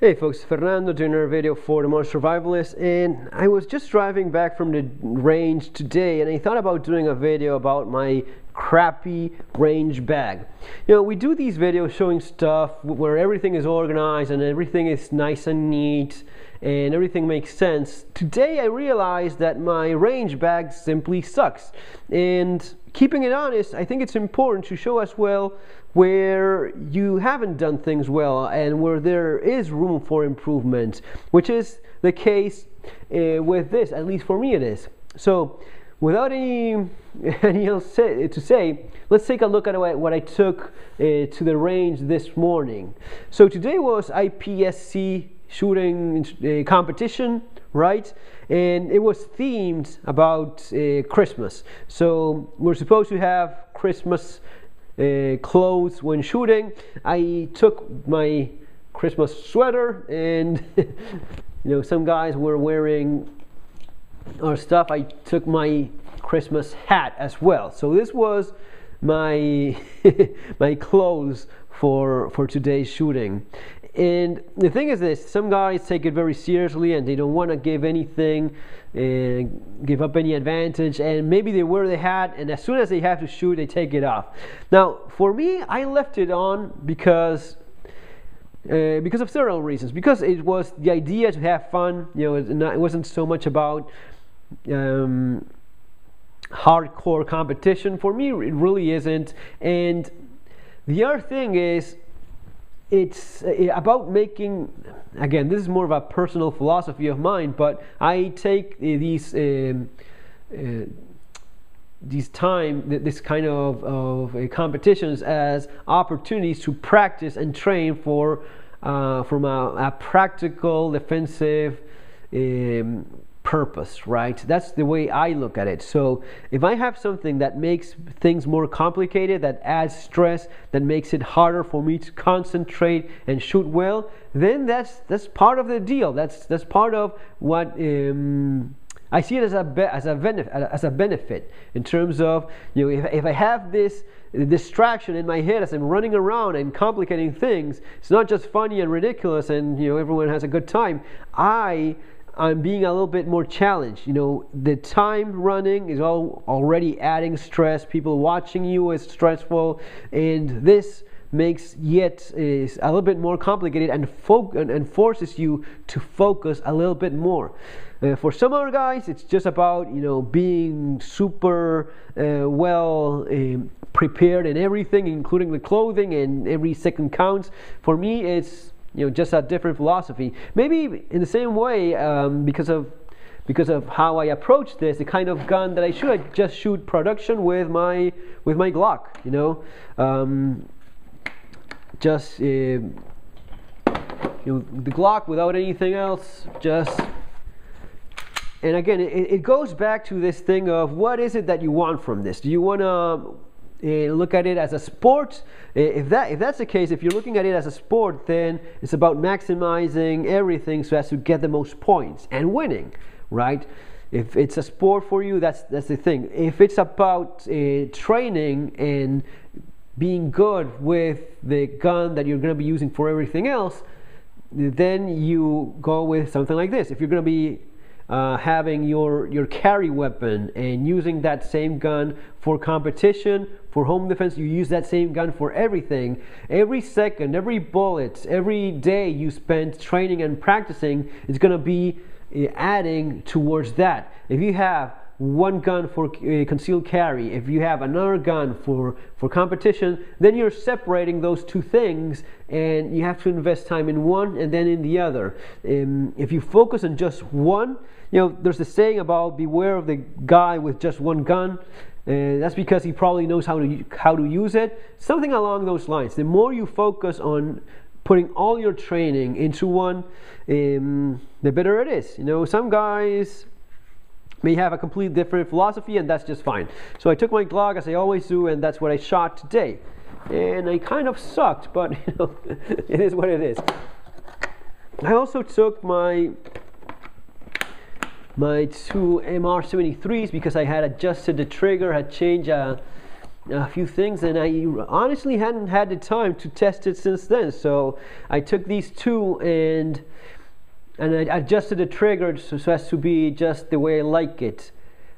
Hey folks, Fernando doing another video for the Modern Survivalist, and I was just driving back from the range today and I thought about doing a video about my crappy range bag. You know, we do these videos showing stuff where everything is organized and everything is nice and neat and everything makes sense. Today I realized that my range bag simply sucks, and keeping it honest, I think it's important to show as well where you haven't done things well and where there is room for improvement, which is the case with this. At least for me it is. So without any else to say, let's take a look at what I took to the range this morning. So today was IPSC shooting competition, right? And it was themed about Christmas. So we're supposed to have Christmas clothes when shooting. I took my Christmas sweater, and you know, some guys were wearing our stuff. I took my Christmas hat as well. So this was my my clothes for today's shooting. And the thing is this: some guys take it very seriously and they don't want to give anything, give up any advantage, and maybe they wear the hat and as soon as they have to shoot they take it off. Now for me, I left it on because of several reasons. Because it was the idea to have fun. You know, it wasn't so much about hardcore competition. For me, it really isn't. And the other thing is, it's about making, again, this is more of a personal philosophy of mine, but I take this kind of competitions as opportunities to practice and train for from a practical defensive purpose, right? That's the way I look at it. So if I have something that makes things more complicated, that adds stress, that makes it harder for me to concentrate and shoot well, then that's part of the deal. That's part of what I see it as a benefit in terms of, you know, if I have this distraction in my head as I'm running around and complicating things, it's not just funny and ridiculous and, you know, everyone has a good time. I'm being a little bit more challenged. You know, the time running is already adding stress. People watching you is stressful, and this makes yet is a little bit more complicated and forces you to focus a little bit more. For some other guys, it's just about, you know, being super well prepared in everything, including the clothing, and every second counts. For me, it's, you know, just a different philosophy. Maybe in the same way, because of how I approach this, the kind of gun that I shoot, I just shoot production with my Glock. You know, just you know, the Glock without anything else. Just, and again, it goes back to this thing of what is it that you want from this? Do you want to look at it as a sport? If that's the case, if you're looking at it as a sport, then it's about maximizing everything so as to get the most points and winning, right? If it's a sport for you, that's the thing. If it's about training and being good with the gun that you're going to be using for everything else, then you go with something like this. If you're going to be having your carry weapon and using that same gun for competition, for home defense, you use that same gun for everything. Every second, every bullet, every day you spend training and practicing is going to be adding towards that. If you have one gun for concealed carry, if you have another gun for competition, then you're separating those two things, and you have to invest time in one and then in the other. If you focus on just one, you know, there's the saying about beware of the guy with just one gun. That's because he probably knows how to use it. Something along those lines. The more you focus on putting all your training into one, the better it is. You know, some guys may have a completely different philosophy, and that's just fine. So I took my Glock as I always do, and that's what I shot today. And I kind of sucked, but you know, it is what it is. I also took my two MR73s because I had adjusted the trigger, had changed a few things, and I honestly hadn't had the time to test it since then. So I took these two and I adjusted the trigger so as to be just the way I like it.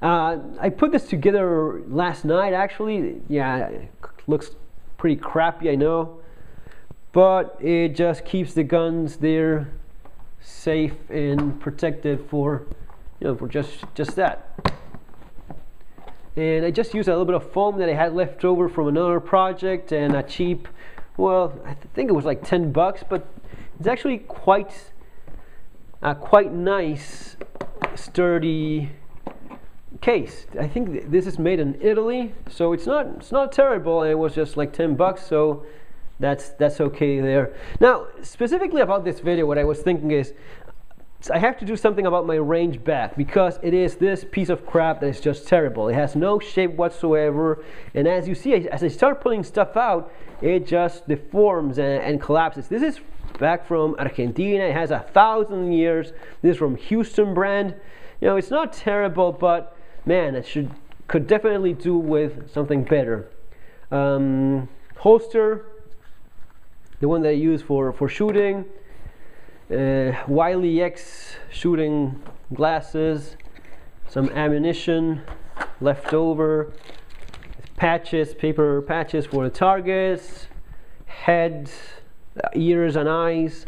I put this together last night actually. Yeah, it looks pretty crappy, I know, but it just keeps the guns there safe and protected for, you know, for just that. And I just used a little bit of foam that I had left over from another project, and a cheap, well, I think it was like 10 bucks, but it's actually quite nice, sturdy case. I think this is made in Italy, so it's not terrible, and it was just like 10 bucks, so that's okay there. Now, specifically about this video, what I was thinking is, I have to do something about my range back, because it is this piece of crap that is just terrible. It has no shape whatsoever, and as you see, as I start pulling stuff out, it just deforms and collapses. This is back from Argentina. It has 1,000 years. This is from Houston brand. You know, it's not terrible, but man, it could definitely do with something better. Holster, the one that I use for shooting. Wiley X shooting glasses, some ammunition left over, patches, paper patches for the targets, head, ears and eyes.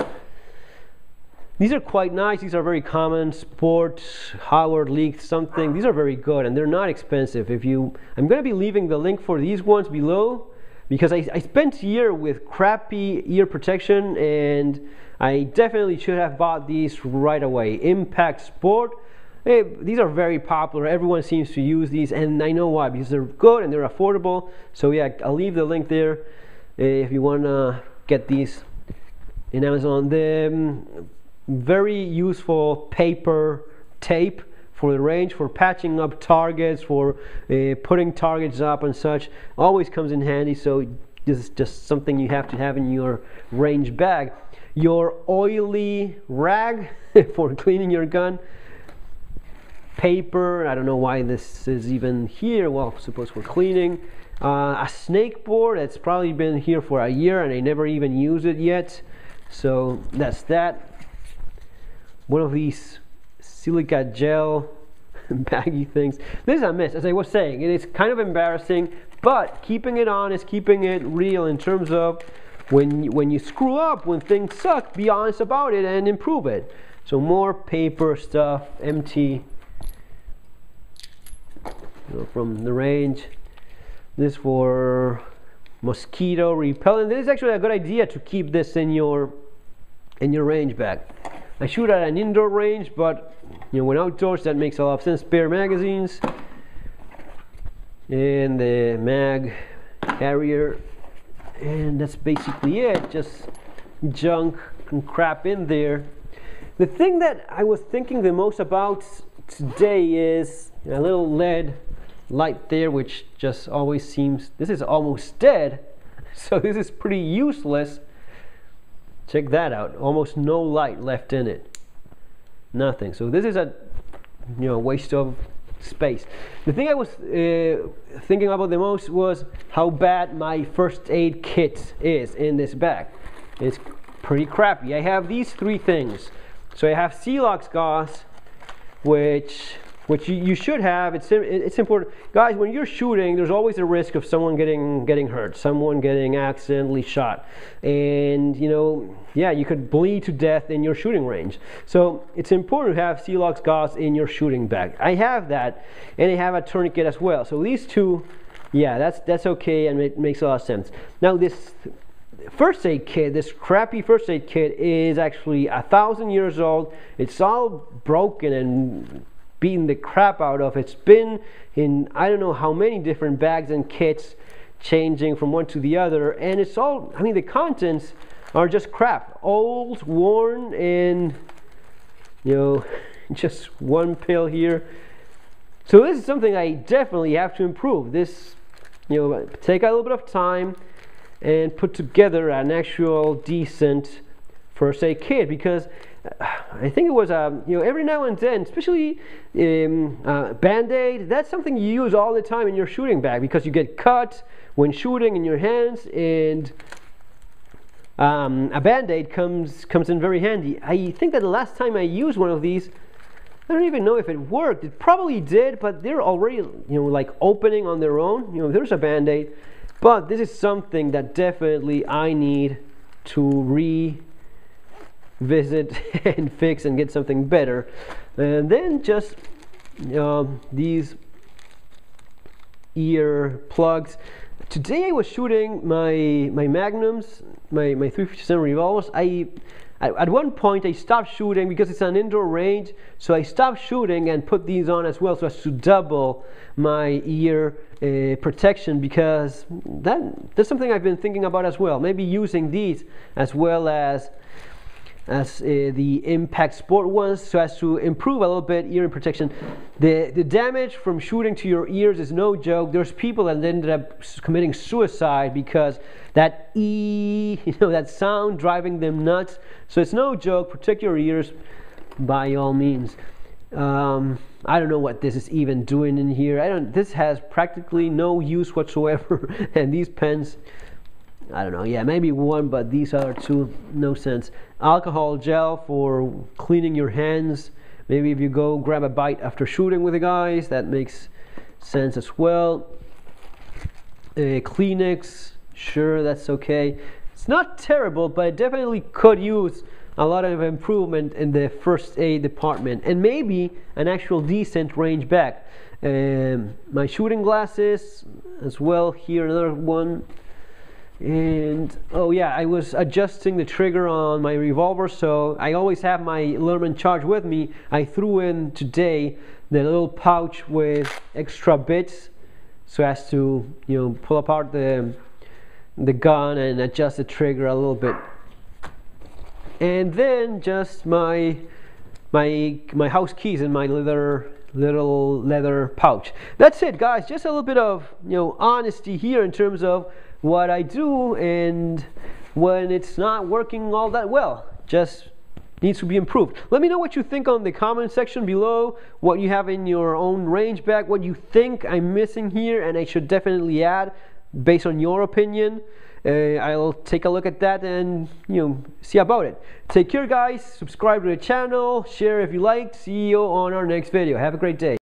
These are quite nice. These are very common. Sport, Howard League something. These are very good, and they're not expensive. I'm going to be leaving the link for these ones below, because I spent a year with crappy ear protection, and I definitely should have bought these right away. Impact Sport. These are very popular. Everyone seems to use these, and I know why, because they're good and they're affordable. So yeah, I'll leave the link there if you want to get these in Amazon. The very useful paper tape for the range, for patching up targets, for putting targets up and such, always comes in handy. So this is just something you have to have in your range bag. Your oily rag for cleaning your gun. Paper, I don't know why this is even here. Well, I suppose for cleaning. A snake board that's probably been here for a year and I never even used it yet. So that's that. One of these silica gel baggy things. This is a mess, as I was saying. It is kind of embarrassing, but keeping it on is keeping it real in terms of when you screw up, when things suck, be honest about it and improve it. So more paper stuff, empty, from the range. This for mosquito repellent. This is actually a good idea to keep this in your range bag. I shoot at an indoor range, but when outdoors that makes a lot of sense. Spare magazines and the mag carrier, and that's basically it. Just junk and crap in there. The thing that I was thinking the most about today is a little LED light there, which just always seems, this is almost dead, so this is pretty useless. Check that out, almost no light left in it, nothing. So this is a waste of space. The thing I was thinking about the most was how bad my first aid kit is in this bag. It's pretty crappy. I have these three things. So I have Celox gauze, which you should have. It's important, guys. When you're shooting, there's always a risk of someone getting hurt, someone getting accidentally shot, and yeah, you could bleed to death in your shooting range. So it's important to have Celox gauze in your shooting bag. I have that, and I have a tourniquet as well. So these two, yeah, that's okay, and it makes a lot of sense. Now this first aid kit, this crappy first aid kit, is actually 1,000 years old. It's all broken and beaten the crap out of. It's been in I don't know how many different bags and kits, changing from one to the other, and it's all, I mean, the contents are just crap, old, worn, and just one pill here. So this is something I definitely have to improve. This, take a little bit of time and put together an actual decent first aid kit, because I think it was every now and then, especially Band-Aid. That's something you use all the time in your shooting bag because you get cut when shooting in your hands, and a Band-Aid comes in very handy. I think that the last time I used one of these, I don't even know if it worked. It probably did, but they're already like opening on their own. There's a Band-Aid, but this is something that definitely I need to revisit and fix and get something better. And then just these ear plugs. Today I was shooting my Magnums, my 357 revolvers. At one point I stopped shooting because it's an indoor range, so I stopped shooting and put these on as well, so as to double my ear protection, because that's something I've been thinking about as well. Maybe using these as well as the Impact Sport ones, so as to improve a little bit ear protection. The damage from shooting to your ears is no joke. There's people that ended up committing suicide because that that sound driving them nuts. So it's no joke. Protect your ears by all means. I don't know what this is even doing in here. This has practically no use whatsoever. And these pens, I don't know, yeah, maybe one, but these other two, no sense. Alcohol gel for cleaning your hands. Maybe if you go grab a bite after shooting with the guys, that makes sense as well. Kleenex, sure, that's okay. It's not terrible, but it definitely could use a lot of improvement in the first aid department, and maybe an actual decent range bag. My shooting glasses as well, here another one. And oh yeah, I was adjusting the trigger on my revolver, so I always have my Leatherman Charge with me. I threw in today the little pouch with extra bits, so as to pull apart the gun and adjust the trigger a little bit. And then just my house keys in my little leather pouch. That's it, guys. Just a little bit of honesty here in terms of what I do, and when it's not working all that well, just needs to be improved. Let me know what you think on the comment section below, what you have in your own range bag, what you think I'm missing here and I should definitely add based on your opinion. I'll take a look at that and see about it. Take care, guys. Subscribe to the channel, share if you liked. See you on our next video. Have a great day.